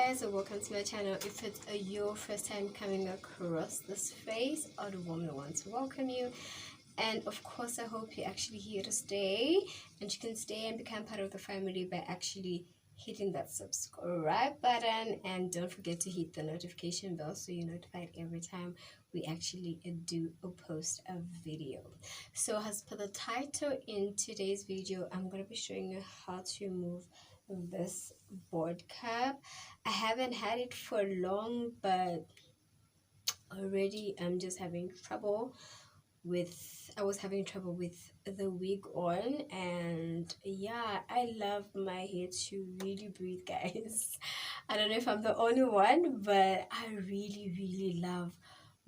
guys, and welcome to my channel. If it's your first time coming across this face, I'd warmly want to welcome you. And of course, I hope you're actually here to stay, and you can stay and become part of the family by actually hitting that subscribe button, and don't forget to hit the notification bell so you're notified every time we actually do or post a video. So as per the title, in today's video I'm going to be showing you how to remove this board cap. I haven't had it for long, but already I'm just having trouble with the wig on. And yeah, I love my hair to really breathe, guys. I don't know if I'm the only one, but I really love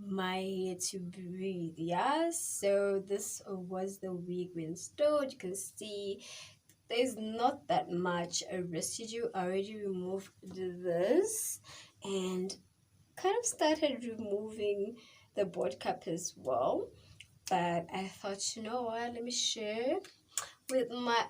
my hair to breathe. Yeah, so this was the wig when stored. You can see there's not that much a residue. I already removed this and kind of started removing the board cap as well, but I thought, you know what, let me share with my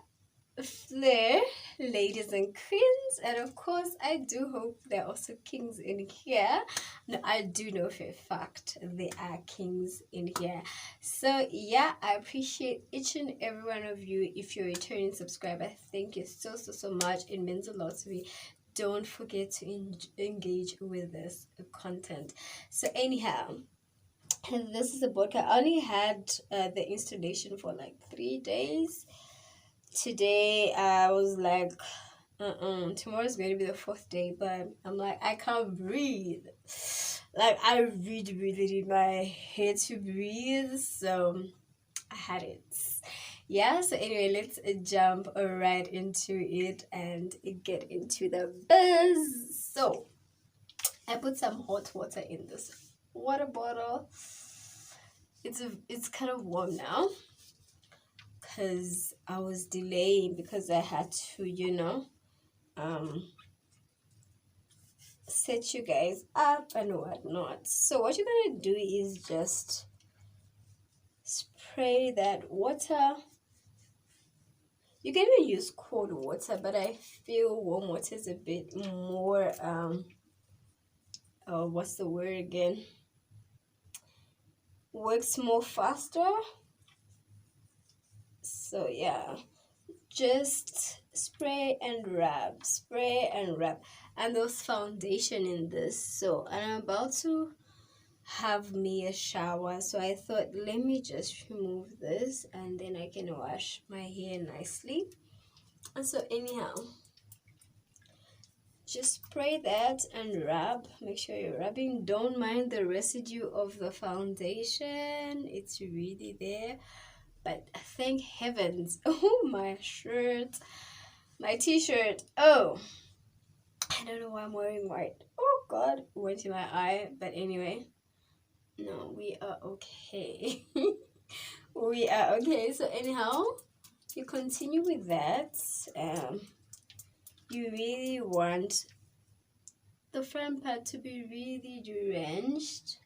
Flair ladies and queens. And of course, I do hope there are also kings in here. No, I do know for a fact there are kings in here. So yeah, I appreciate each and every one of you. If you're a returning subscriber, thank you so much. It means a lot to me. Don't forget to engage with this content. So anyhow, and this is a book. I only had the installation for like 3 days. Today I was like, tomorrow's going to be the 4th day, but I'm like, I can't breathe. Like, I really need my hair to breathe, so I had it. Yeah, so anyway, let's jump right into it and get into the buzz. So I put some hot water in this water bottle. It's kind of warm now because I was delaying because I had to, set you guys up and whatnot. So what you're gonna do is just spray that water. You can even use cold water, but I feel warm water is a bit more what's the word again, works more faster. So yeah, just spray and rub, and there's foundation in this. So I'm about to have me a shower, so I thought, let me just remove this and then I can wash my hair nicely. And so anyhow, just spray that and rub. Make sure you're rubbing. Don't mind the residue of the foundation, it's really there. But thank heavens, oh, my shirt, my t-shirt, oh, I don't know why I'm wearing white. Oh god, went in my eye. But anyway, no, we are okay. We are okay. So anyhow, you continue with that. You really want the front part to be really drenched.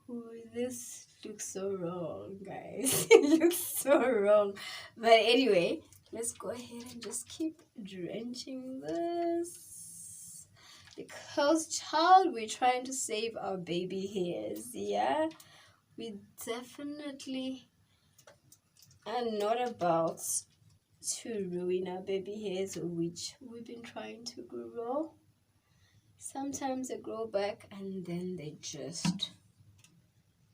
Ooh, this looks so wrong, guys. It looks so wrong. But anyway, let's go ahead and just keep drenching this, because child, we're trying to save our baby hairs. Yeah, we definitely are not about to ruin our baby hairs, which we've been trying to grow. Sometimes they grow back and then they just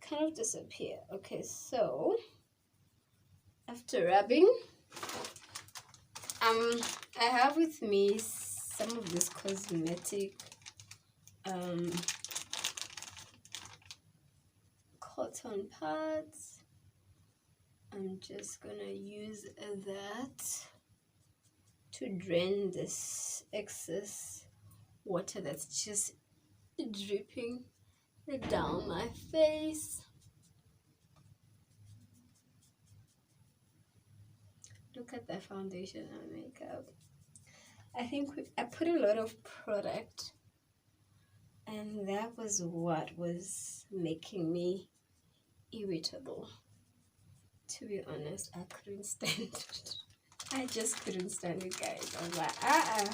kind of disappear. Okay, so after rubbing, I have with me some of this cosmetic cotton pads. I'm just gonna use that to drain this excess water that's just dripping down my face. Look at the foundation and makeup. I think I put a lot of product, and that was what was making me irritable. To be honest, I couldn't stand it. I just couldn't stand it, guys. I was like,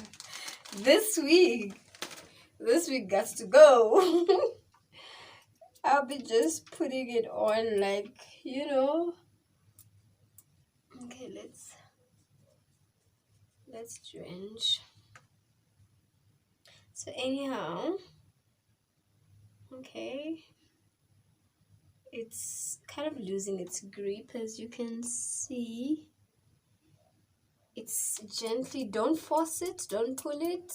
this wig, this week got to go. I'll be just putting it on, like, you know. Okay, let's drench. So anyhow, okay, it's kind of losing its grip, as you can see. It's gently, don't force it, don't pull it,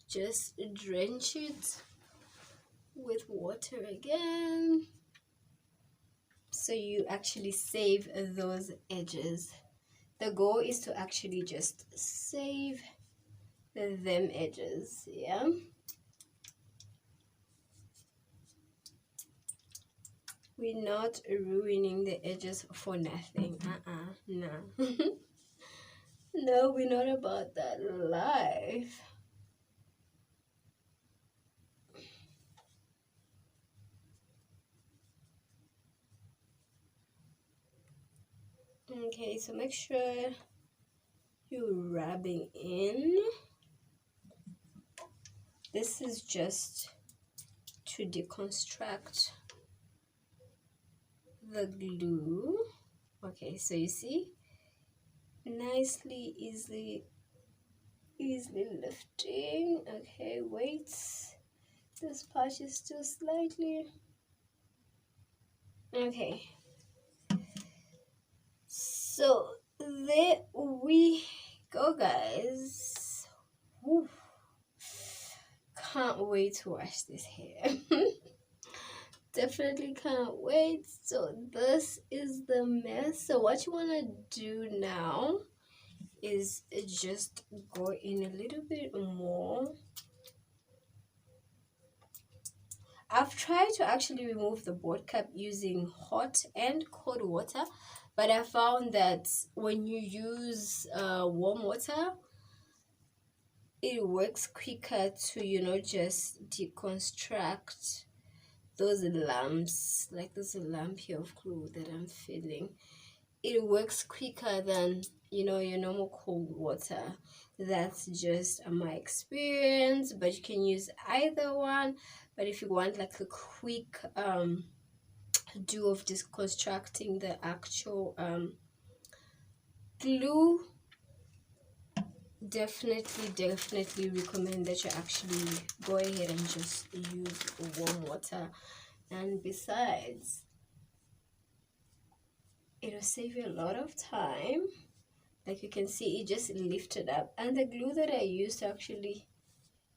just drench it with water again, so you actually save those edges. The goal is to actually just save them edges, yeah. We're not ruining the edges for nothing. No. No, we're not about that life. Okay, so make sure you're rubbing in. This is just to deconstruct the glue. Okay, so you see, nicely, easily lifting. Okay, wait, this part is still slightly. Okay, so there we go, guys. Woo. Can't wait to wash this hair. Definitely can't wait. So this is the mess. So what you want to do now is just go in a little bit more. I've tried to actually remove the board cap using hot and cold water, but I found that when you use warm water, it works quicker to, you know, just deconstruct those lumps. Like there's a lump here of glue that I'm feeling. It works quicker than, you know, your normal cold water. That's just my experience, but you can use either one. But if you want like a quick do of deconstructing the actual glue, definitely recommend that you actually go ahead and just use warm water. And besides, it'll save you a lot of time. Like you can see, it just lifted up. And the glue that I used to actually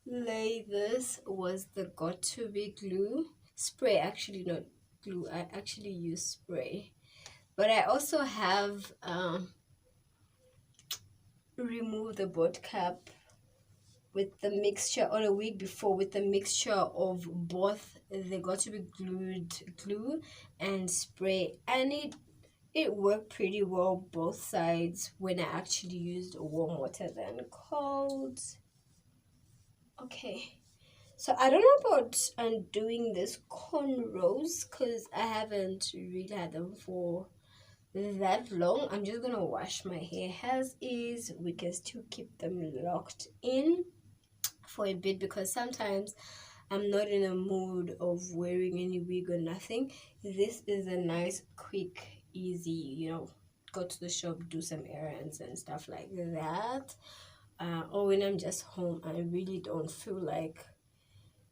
lay this was the got2b glue spray. Actually, not glue, I actually use spray. But I also have removed the board cap with the mixture, or a week before, with the mixture of both the got2b glued glue and spray, and it worked pretty well both sides when I actually used warm water than cold. Okay, so I don't know about undoing this cornrows because I haven't really had them for that long. I'm just gonna wash my hair as is. We can still keep them locked in for a bit because sometimes I'm not in a mood of wearing any wig or nothing. This is a nice, quick, easy, you know, go to the shop, do some errands and stuff like that. Or when I'm just home, I really don't feel like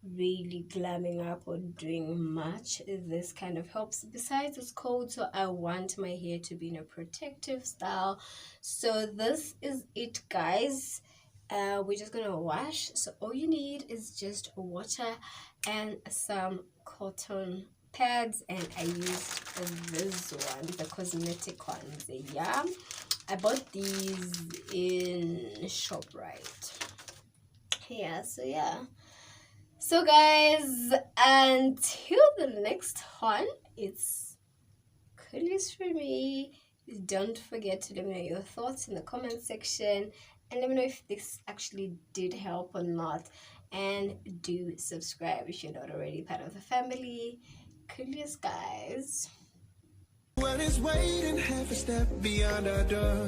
really glamming up or doing much. This kind of helps. Besides, it's cold, so I want my hair to be in a protective style. So this is it, guys. We're just gonna wash. So all you need is just water and some cotton pads, and I used this one, the cosmetic ones. Yeah, I bought these in ShopRite. Yeah, so yeah. So guys, until the next one, it's Coolios for me. Don't forget to let me know your thoughts in the comment section, and let me know if this actually did help or not, and do subscribe if you're not already part of the family. Coolios, guys. What is waiting half a step beyond our door?